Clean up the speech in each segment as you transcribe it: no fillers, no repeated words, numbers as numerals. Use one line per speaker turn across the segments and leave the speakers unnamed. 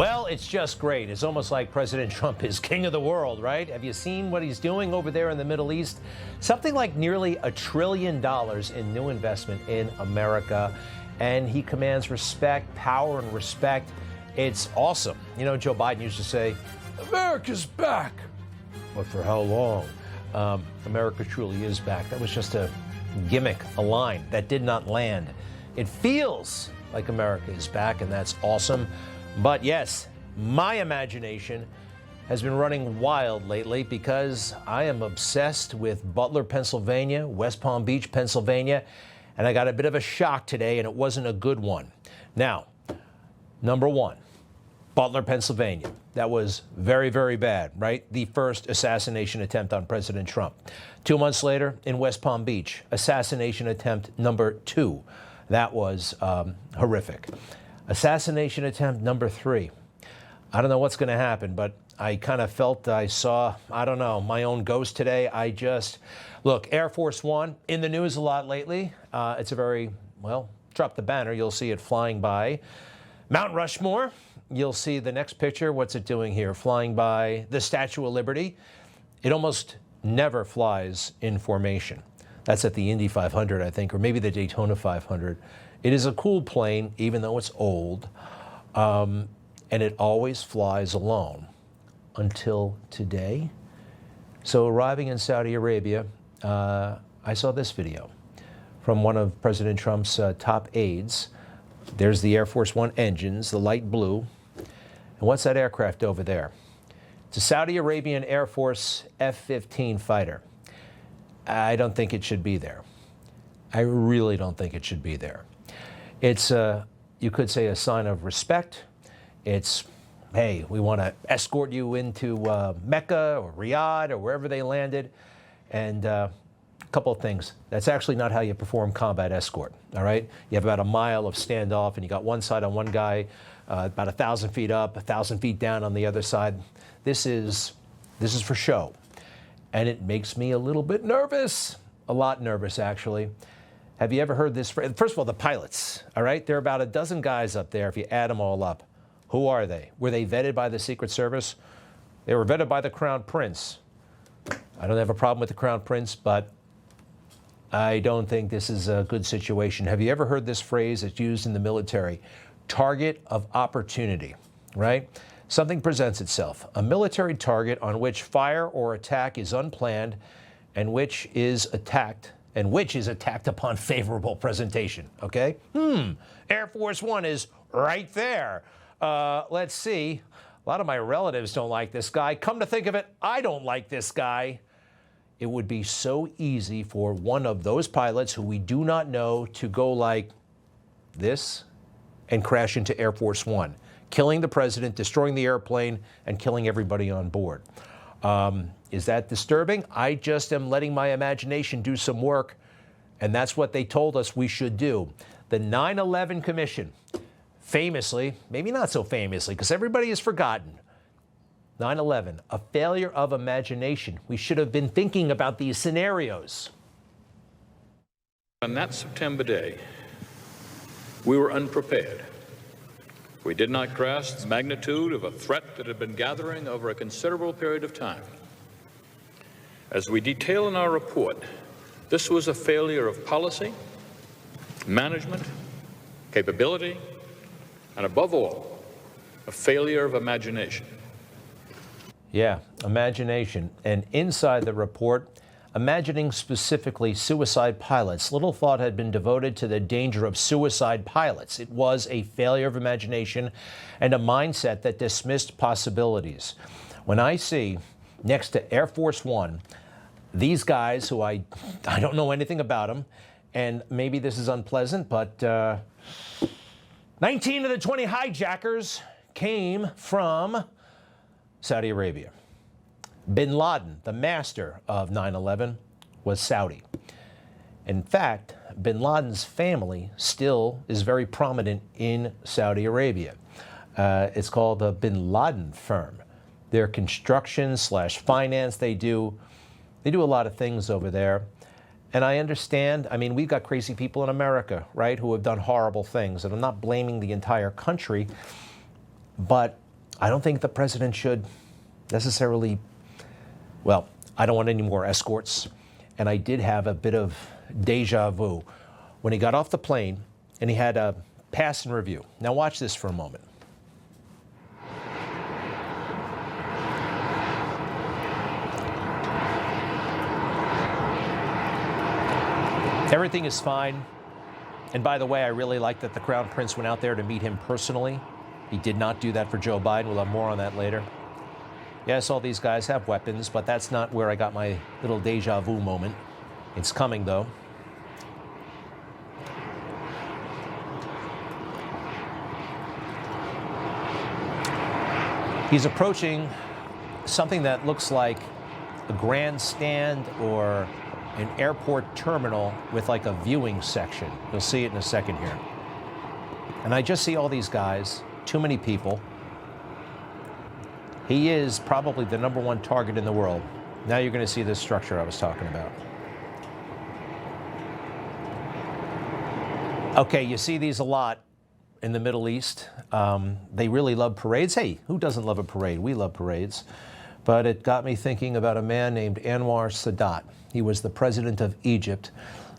Well, it's just great. It's almost like President Trump is king of the world, right? Have you seen what he's doing over there in the Middle East? Something like nearly $1 trillion in new investment in America. And he commands respect, power, and respect. It's awesome. You know, Joe Biden used to say, America's back. But for how long? America truly is back. That was just a gimmick, a line that did not land. It feels like America is back, and that's awesome. But yes, my imagination has been running wild lately because I am obsessed with Butler, Pennsylvania, West Palm Beach, Pennsylvania, and I got a bit of a shock today, and it wasn't a good one. Now, number one, Butler, Pennsylvania. That was very, very bad, right? The first assassination attempt on President Trump. 2 months later, in West Palm Beach, assassination attempt number 2. That was horrific. Assassination attempt number 3. I don't know what's going to happen, but I kind of felt I saw, I don't know, my own ghost today. Look, Air Force One in the news a lot lately. It's a very, well, drop the banner. You'll see it flying by Mount Rushmore. You'll see the next picture. What's it doing here? Flying by the Statue of Liberty. It almost never flies in formation. That's at the Indy 500, I think, or maybe the Daytona 500. It is a cool plane, even though it's old, and it always flies alone until today. So arriving in Saudi Arabia, I saw this video from one of President Trump's top aides. There's the Air Force One engines, the light blue. And what's that aircraft over there? It's a Saudi Arabian Air Force F-15 fighter. I don't think it should be there. I really don't think it should be there. It's, you could say, a sign of respect. It's, hey, we want to escort you into Mecca or Riyadh or wherever they landed. And a couple of things. That's actually not how you perform combat escort, all right? You have about a mile of standoff, and you got one side on one guy, about 1,000 feet up, 1,000 feet down on the other side. This is for show. And it makes me a little bit nervous, a lot nervous, actually. Have you ever heard this? First of all, the pilots, all right? There are about a dozen guys up there if you add them all up. Who are they? Were they vetted by the Secret Service? They were vetted by the Crown Prince. I don't have a problem with the Crown Prince, but I don't think this is a good situation. Have you ever heard this phrase that's used in the military? Target of opportunity, right? Something presents itself, a military target on which fire or attack is unplanned and which is attacked upon favorable presentation, okay? Air Force One is right there. Let's see. A lot of my relatives don't like this guy. Come to think of it, I don't like this guy. It would be so easy for one of those pilots who we do not know to go like this and crash into Air Force One, killing the president, destroying the airplane, and killing everybody on board. Is that disturbing? I just am letting my imagination do some work, and that's what they told us we should do. The 9/11 Commission, famously, maybe not so famously, because everybody has forgotten, 9/11, a failure of imagination. We should have been thinking about these scenarios.
On that September day, we were unprepared. We did not grasp the magnitude of a threat that had been gathering over a considerable period of time. As we detail in our report, this was a failure of policy, management, capability, and above all, a failure of imagination.
Yeah, imagination. And inside the report, imagining specifically suicide pilots. Little thought had been devoted to the danger of suicide pilots. It was a failure of imagination and a mindset that dismissed possibilities. When I see next to Air Force One, these guys who I don't know anything about them, and maybe this is unpleasant, but 19 of the 20 hijackers came from Saudi Arabia. Bin Laden, the master of 9/11, was Saudi. In fact, Bin Laden's family still is very prominent in Saudi Arabia. It's called the Bin Laden firm. Their construction/finance, they do a lot of things over there. And I understand, I mean, we've got crazy people in America, right, who have done horrible things. And I'm not blaming the entire country, but I don't think the president should necessarily, well, I don't want any more escorts. And I did have a bit of deja vu when he got off the plane and he had a pass and review. Now watch this for a moment. Everything is fine. And by the way, I really like that the Crown Prince went out there to meet him personally. He did not do that for Joe Biden. We'll have more on that later. Yes, all these guys have weapons, but that's not where I got my little deja vu moment. It's coming, though. He's approaching something that looks like a grandstand or an airport terminal with like a viewing section. You'll see it in a second here. And I just see all these guys, too many people. He is probably the #1 target in the world. Now you're going to see this structure I was talking about. Okay, you see these a lot in the Middle East. They really love parades. Hey, who doesn't love a parade? We love parades. But it got me thinking about a man named Anwar Sadat. He was the president of Egypt.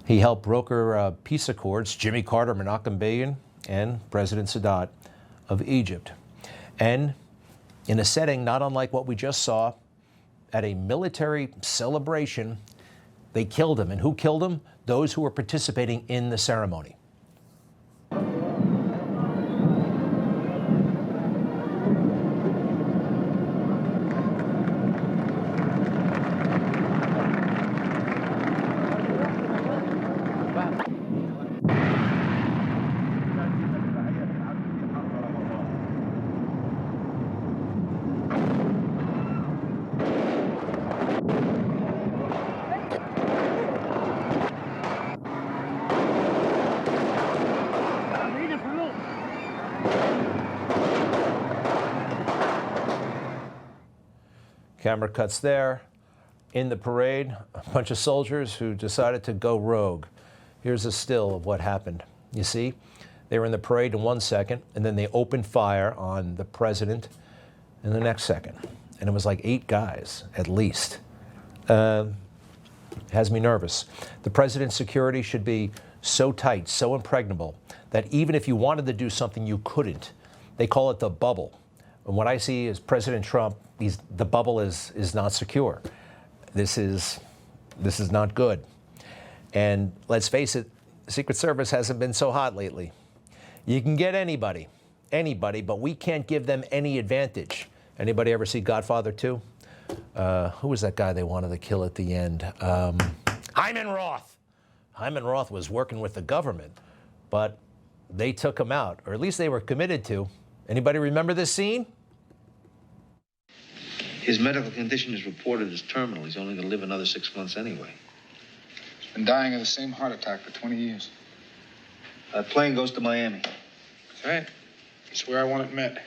He helped broker peace accords, Jimmy Carter, Menachem Begin, and President Sadat of Egypt. And in a setting not unlike what we just saw at a military celebration, they killed him. And who killed him? Those who were participating in the ceremony. Camera cuts there. In the parade, a bunch of soldiers who decided to go rogue. Here's a still of what happened. You see, they were in the parade in 1 second, and then they opened fire on the president in the next second. And it was like 8 guys, at least. Has me nervous. The president's security should be so tight, so impregnable, that even if you wanted to do something, you couldn't. They call it the bubble. And what I see is President Trump, the bubble is not secure. This is not good. And let's face it, the Secret Service hasn't been so hot lately. You can get anybody, but we can't give them any advantage. Anybody ever see Godfather 2? Who was that guy they wanted to kill at the end? Hyman Roth. Hyman Roth was working with the government, but they took him out, or at least they were committed to. Anybody remember this scene?
His medical condition is reported as terminal. He's only going to live another 6 months anyway.
He's been dying of the same heart attack for 20 years.
That plane goes to Miami.
That's right. That's where I want it met.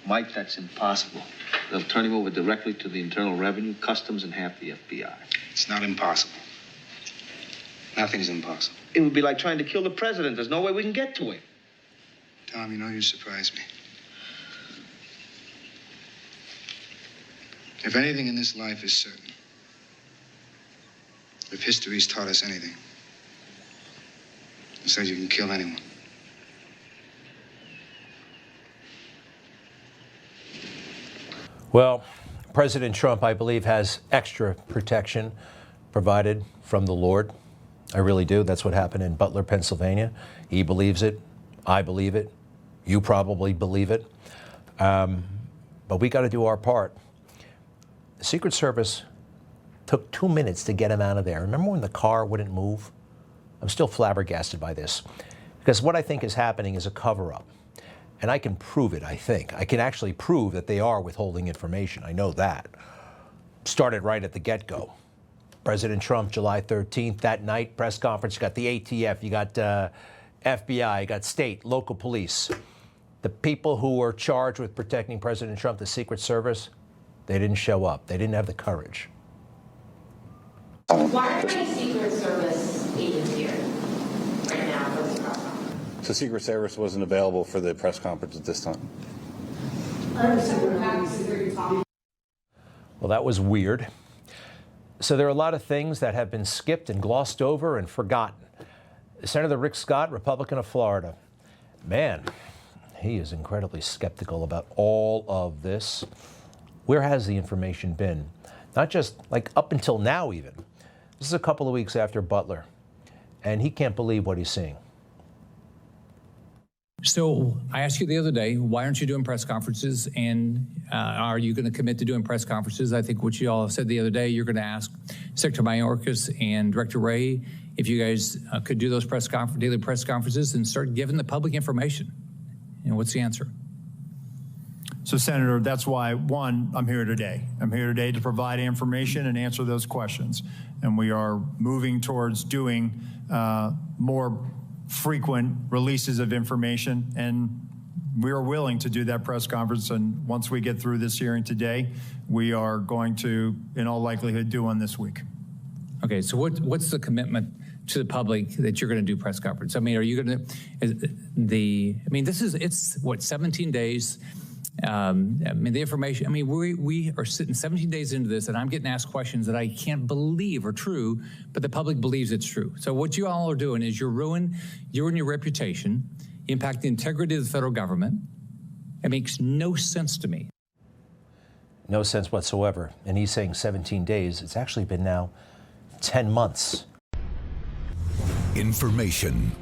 Mike, that's impossible. They'll turn him over directly to the Internal Revenue, Customs, and half the FBI.
It's not impossible. Nothing's impossible.
It would be like trying to kill the president. There's no way we can get to him.
Tom, you know you surprise me. If anything in this life is certain, if history's taught us anything, it says you can kill anyone.
Well, President Trump, I believe, has extra protection provided from the Lord. I really do. That's what happened in Butler, Pennsylvania. He believes it. I believe it. You probably believe it. But we got to do our part. The Secret Service took 2 minutes to get him out of there. Remember when the car wouldn't move? I'm still flabbergasted by this. Because what I think is happening is a cover-up. And I can prove it, I think. I can actually prove that they are withholding information. I know that. Started right at the get-go. President Trump, July 13th, that night, press conference, you got the ATF, you got FBI, you got state, local police. The people who were charged with protecting President Trump, the Secret Service, they didn't show up. They didn't have the courage.
Why are there any Secret Service agents here right now for this press conference?
The Secret Service wasn't available for the press conference at this time.
Well, that was weird. So there are a lot of things that have been skipped and glossed over and forgotten. Senator Rick Scott, Republican of Florida. Man, he is incredibly skeptical about all of this. Where has the information been? Not just like up until now even. This is a couple of weeks after Butler, and he can't believe what he's seeing.
So I asked you the other day, why aren't you doing press conferences? And are you going to commit to doing press conferences? I think what you all said the other day, you're going to ask Secretary Mayorkas and Director Wray if you guys could do those daily press conferences and start giving the public information. And what's the answer?
So, Senator, that's why, one, I'm here today. I'm here today to provide information and answer those questions. And we are moving towards doing more frequent releases of information, and we are willing to do that press conference. And once we get through this hearing today, we are going to, in all likelihood, do one this week.
Okay, so what's the commitment to the public that you're going to do press conference? I mean, are you going to, it's what, 17 days? I mean, the information, I mean, we are sitting 17 days into this, and I'm getting asked questions that I can't believe are true, but the public believes it's true. So what you all are doing is you're ruining your reputation, impact the integrity of the federal government. It makes no sense to me.
No sense whatsoever. And he's saying 17 days. It's actually been now 10 months.
Information.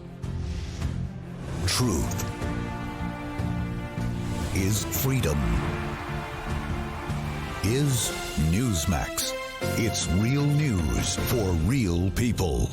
Truth. Is freedom. Is Newsmax. It's real news for real people.